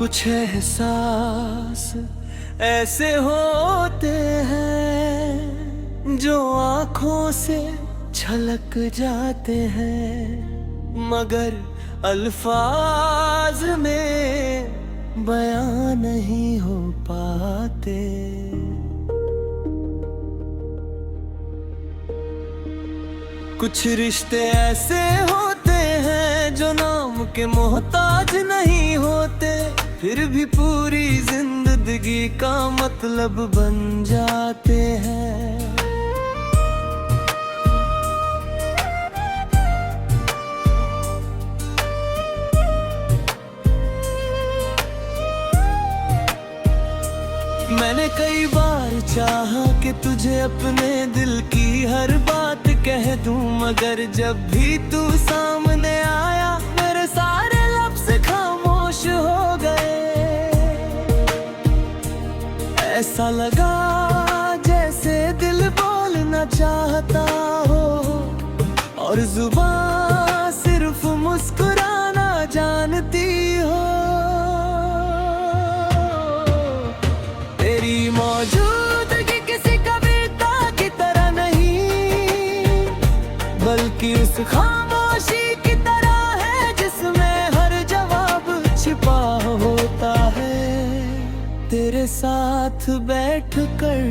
कुछ एहसास ऐसे होते हैं जो आंखों से छलक जाते हैं, मगर अल्फाज में बयां नहीं हो पाते। कुछ रिश्ते ऐसे होते हैं जो नाम के मोहताज नहीं होते, फिर भी पूरी जिंदगी का मतलब बन जाते हैं। मैंने कई बार चाहा कि तुझे अपने दिल की हर बात कह दूं, मगर जब भी तू सामने आया मेरे सारे लफ्ज़ खामोश हो गए। ऐसा लगा जैसे दिल बोलना चाहता हो और जुबान सिर्फ मुस्कुराना जानती हो। तेरी मौजूदगी किसी कविता की तरह नहीं, बल्कि उस खामोशी की तरह है जिसमें हर जवाब छिपा होता है। तेरे साथ बैठकर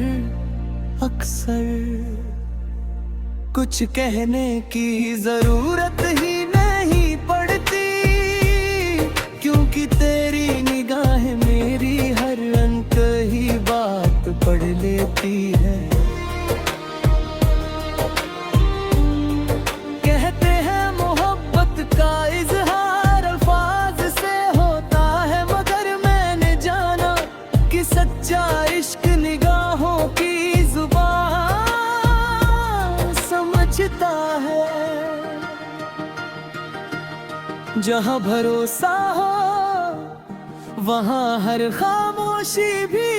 अक्सर कुछ कहने की जरूरत ही नहीं पड़ती, क्योंकि तेरी निगाहें मेरी हर अनकही बात पढ़ लेती है। कहते हैं मोहब्बत का इजहार अल्फाज से होता है, मगर मैंने जाना कि सच्चा इश्क निगाहों की जुबान समझता है। जहां भरोसा हो वहाँ हर खामोशी भी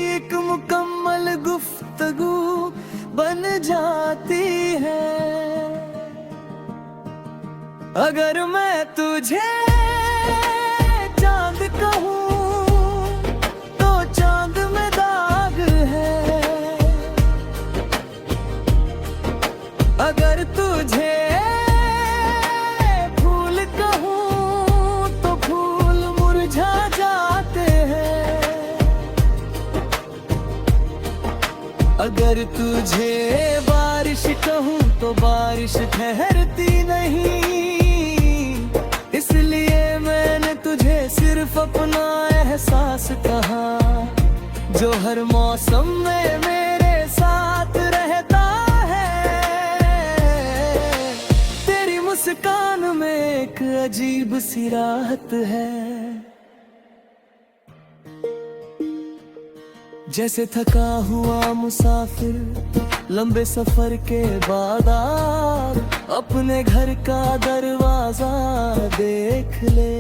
एक मुकम्मल गुफ्तगू बन जाती है। अगर मैं तुझे चांद कहूँ तो चांद में दाग है, अगर तुझे अगर तुझे बारिश कहूँ तो बारिश ठहरती नहीं, इसलिए मैंने तुझे सिर्फ अपना एहसास कहा जो हर मौसम में मेरे साथ रहता है। तेरी मुस्कान में एक अजीब सी राहत है, जैसे थका हुआ मुसाफिर लंबे सफर के बाद अपने घर का दरवाजा देख ले।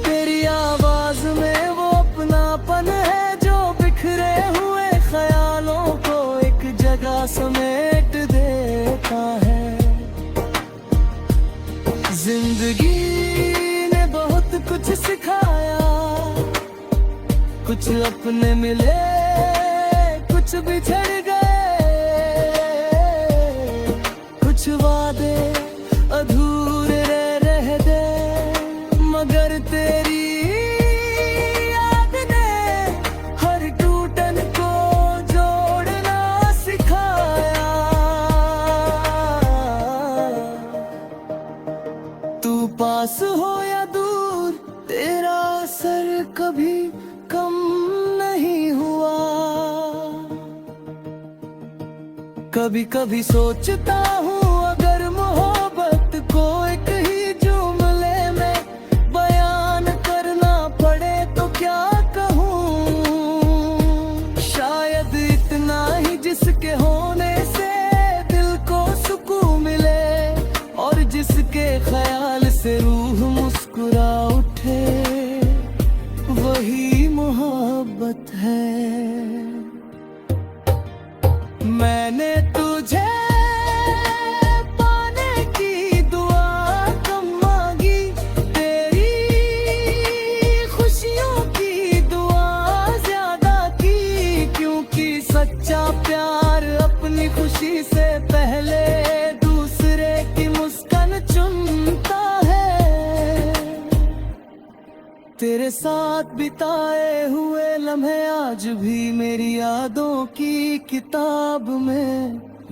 तेरी आवाज में वो अपनापन है जो बिखरे हुए ख्यालों को एक जगह समेट देता है। जिंदगी ने बहुत कुछ सिखाया, कुछ अपने मिले कुछ बिछड़ गए, कुछ वादे अधूरे रह गए, मगर तेरी याद ने हर टूटन को जोड़ना सिखाया। तू पास हो या दूर तेरा असर कभी कम नहीं हुआ। कभी कभी सोचता हूँ अगर मोहब्बत को एक ही जुमले में बयान करना पड़े तो क्या कहूँ। शायद इतना ही जिसके होने से दिल को सुकून मिले और जिसके ख्याल से रूह मुस्कुरा उठे, वही मोहब्बत है। मैंने तुझे पाने की दुआ कम मांगी, तेरी साथ बिताए हुए लम्हे आज भी मेरी यादों की किताब में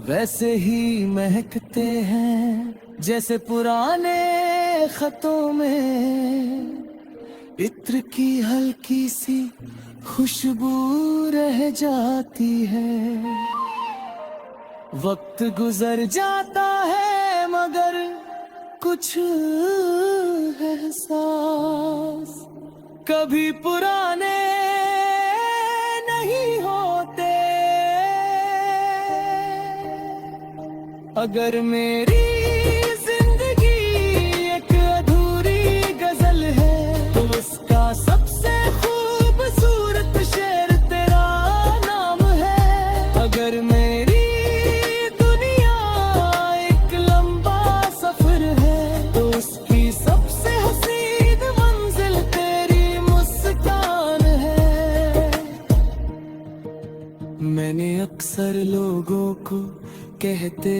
वैसे ही महकते हैं जैसे पुराने खतों में इत्र की हल्की सी खुशबू रह जाती है। वक्त गुजर जाता है मगर कुछ एहसास कभी पुराने नहीं होते। अगर मेरी जिंदगी एक अधूरी गजल है तो उसका सबसे खूबसूरत शेर तेरा नाम है। अगर मेरी दुनिया एक लंबा सफर है तो उसकी सबसे हसीन मंजिल तेरी मुस्कान है। मैंने अक्सर लोगों को कहते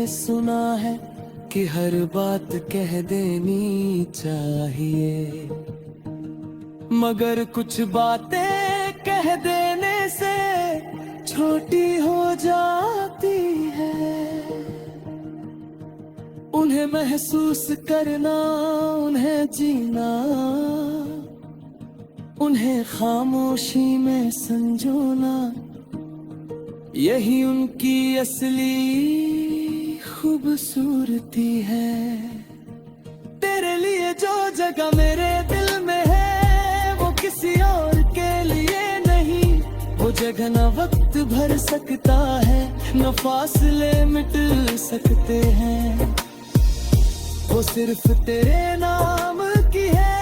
सुना है कि हर बात कह देनी चाहिए, मगर कुछ बातें कह देने से छोटी हो जाती है। उन्हें महसूस करना, उन्हें जीना, उन्हें खामोशी में संजोना, यही उनकी असली खूबसूरती है। तेरे लिए जो जगह मेरे दिल में है वो किसी और के लिए नहीं। वो जगह न वक्त भर सकता है न फासले मिट सकते हैं। वो सिर्फ तेरे नाम की है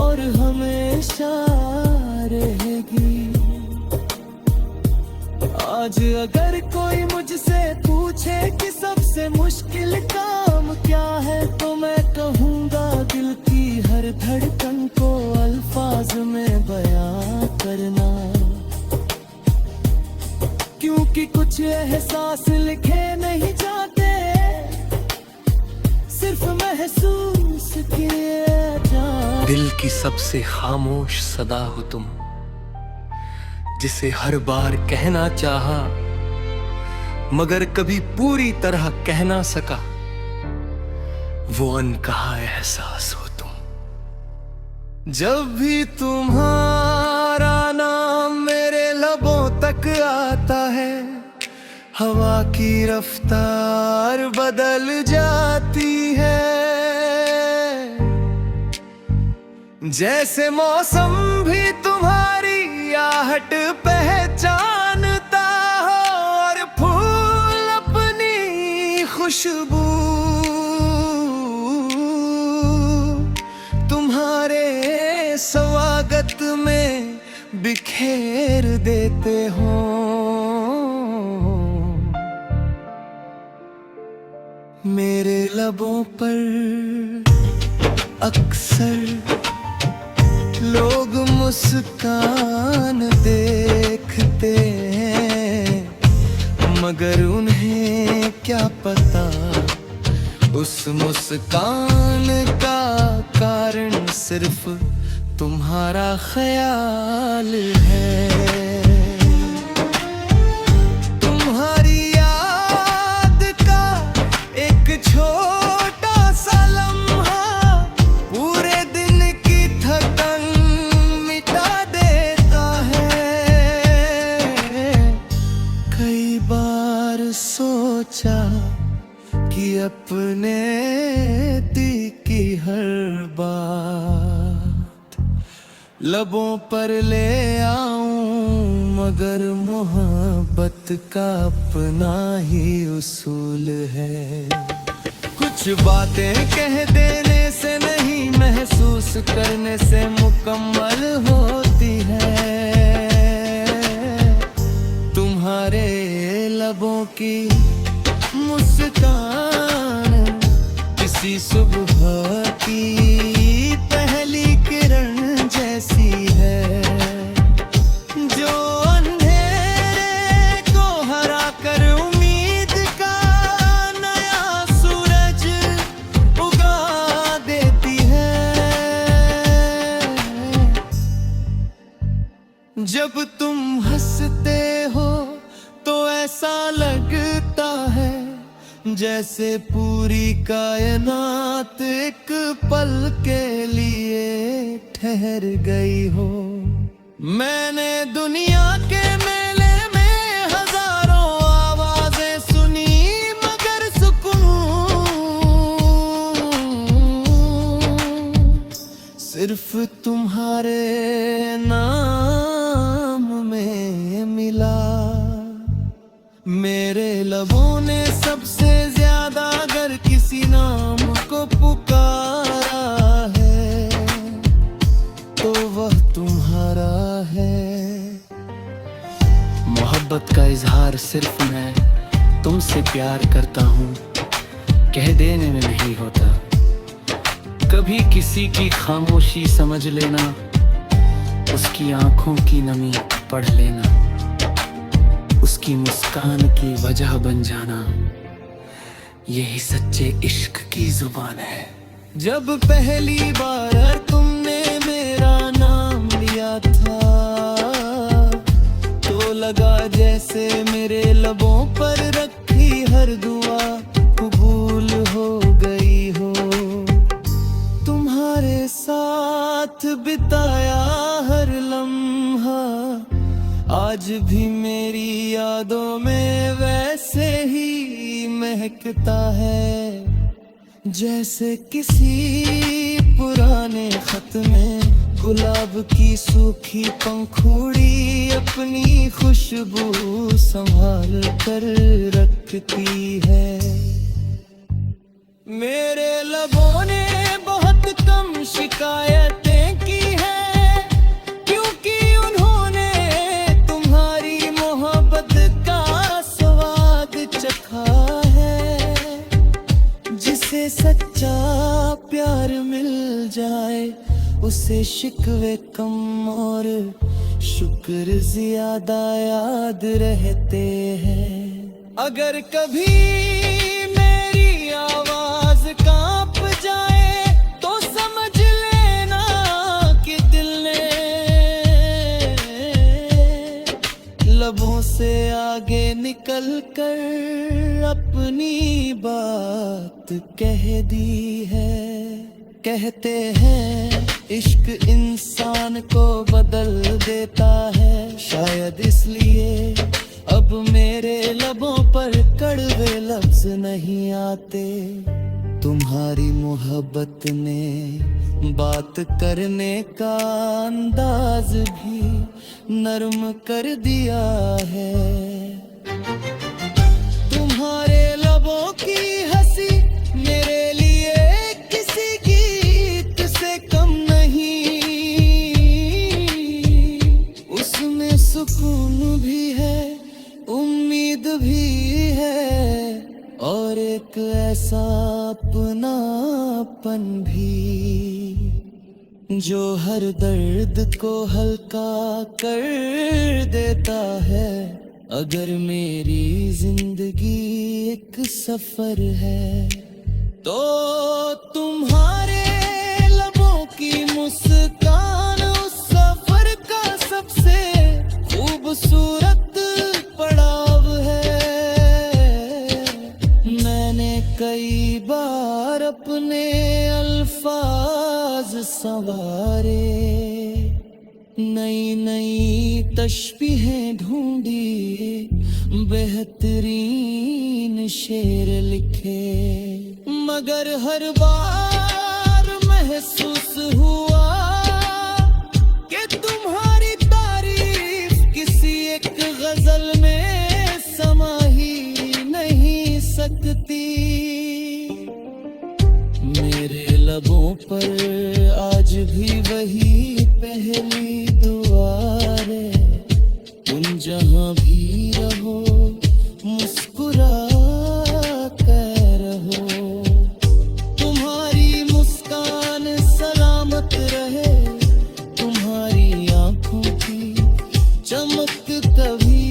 और हमेशा रहेगी। आज अगर कोई मुझसे पूछे कि सबसे मुश्किल काम क्या है तो मैं कहूँगा दिल की हर धड़कन को अल्फाज में बयां करना। क्योंकि कुछ एहसास लिखे नहीं जाते, सिर्फ महसूस किए जाते। दिल की सबसे खामोश सदा हो तुम, जिसे हर बार कहना चाहा मगर कभी पूरी तरह कह ना सका। वो अनकहा एहसास हो तुम। जब भी तुम्हारा नाम मेरे लबों तक आता है हवा की रफ्तार बदल जाती है। जैसे मौसम भी तुम्हारी आहट पहचानता हो और फूल अपनी खुशबू तुम्हारे स्वागत में बिखेर देते हो। मेरे लबों पर अक्सर लोग मुस्कान देखते हैं, मगर उन्हें क्या पता उस मुस्कान का कारण सिर्फ तुम्हारा ख्याल है। तुम्हारी याद का एक छोटा सा लम्हा पूरे दिन की थकन मिटा देता है। कई बार सोचा कि अपने की हर बात लबों पर ले आऊं, मगर मोहब्बत का अपना ही उसूल है। कुछ बातें कह देने से नहीं महसूस करने से मुकम्मल होती है। तुम्हारे लबों की मुस्कान किसी सुबह की पहली किरण जैसी है, जो अंधेरे को हरा कर उम्मीद का नया सूरज उगा देती है। जब तुम हंसते हो तो ऐसा लगता है जैसे पूरी कायनात एक पल के लिए ठहर गई हो। मैंने दुनिया के मेले में हजारों आवाजें सुनी, मगर सुकून सिर्फ तुम्हारे नाम में मिला। मेरे लबों ने सबसे ज्यादा अगर किसी नाम को पुकारा है तो वह तुम्हारा है। मोहब्बत का इजहार सिर्फ मैं तुमसे प्यार करता हूँ कह देने में नहीं होता। कभी किसी की खामोशी समझ लेना, उसकी आंखों की नमी पढ़ लेना, उसकी मुस्कान की वजह बन जाना, यही सच्चे इश्क की जुबान है। जब पहली बार तुमने मेरा नाम लिया था तो लगा जैसे मेरे लबों पर रखी हर दुआ कबूल हो गई हो। तुम्हारे साथ बिताया हर लम्हा आज भी मेरी यादों में वैसे ही महकता है जैसे किसी पुराने खत में गुलाब की सूखी पंखुड़ी अपनी खुशबू संभाल कर रखती है। मेरे लबों ने बहुत कम शिकायतें की है क्योंकि उन्होंने तुम्हारी मोहब्बत का स्वाद चखा है। जिसे सच्चा प्यार मिल जाए उसे शिकवे कम और शुक्र ज्यादा याद रहते हैं। अगर कभी मेरी आवाज कांप जाए तो समझ लेना कि दिल ने लबों से आगे निकल कर अपनी बात कह दी है। कहते हैं इश्क इंसान को बदल देता है, शायद इसलिए अब मेरे लबों पर कड़वे लफ्ज नहीं आते। तुम्हारी मोहब्बत ने बात करने का अंदाज भी नर्म कर दिया है। तुम्हारे लबों की हंसी मेरे लिए किसी गीत से कम नहीं, उसमें सुकून भी है, उम्मीद भी है और एक ऐसा अपनापन भी जो हर दर्द को हल्का कर देता है। अगर मेरी जिंदगी एक सफर है तो तुम्हारे लबों की मुस्कान उस सफर का सबसे खूबसूरत पड़ाव है। मैंने कई बार अपने अल्फाज संवारे, नई नई तशबीहें ढूंढी, बेहतरीन शेर लिखे, मगर हर बार महसूस हुआ कि तुम्हारी तारीफ किसी एक गजल में समा ही नहीं सकती। मेरे लबों पर आज भी वही पहली दुआ है, तुम जहां भी रहो मुस्कुरा कर रहो। तुम्हारी मुस्कान सलामत रहे, तुम्हारी आंखों की चमक कभी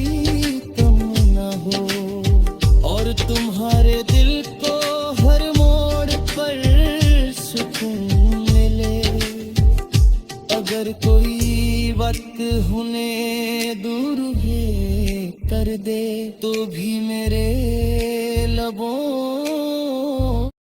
कम न हो और तुम्हारे दिल को हर मोड़ पर सुकून मिले। अगर कोई वक्त हुने दूर ये कर दे तो भी मेरे लबों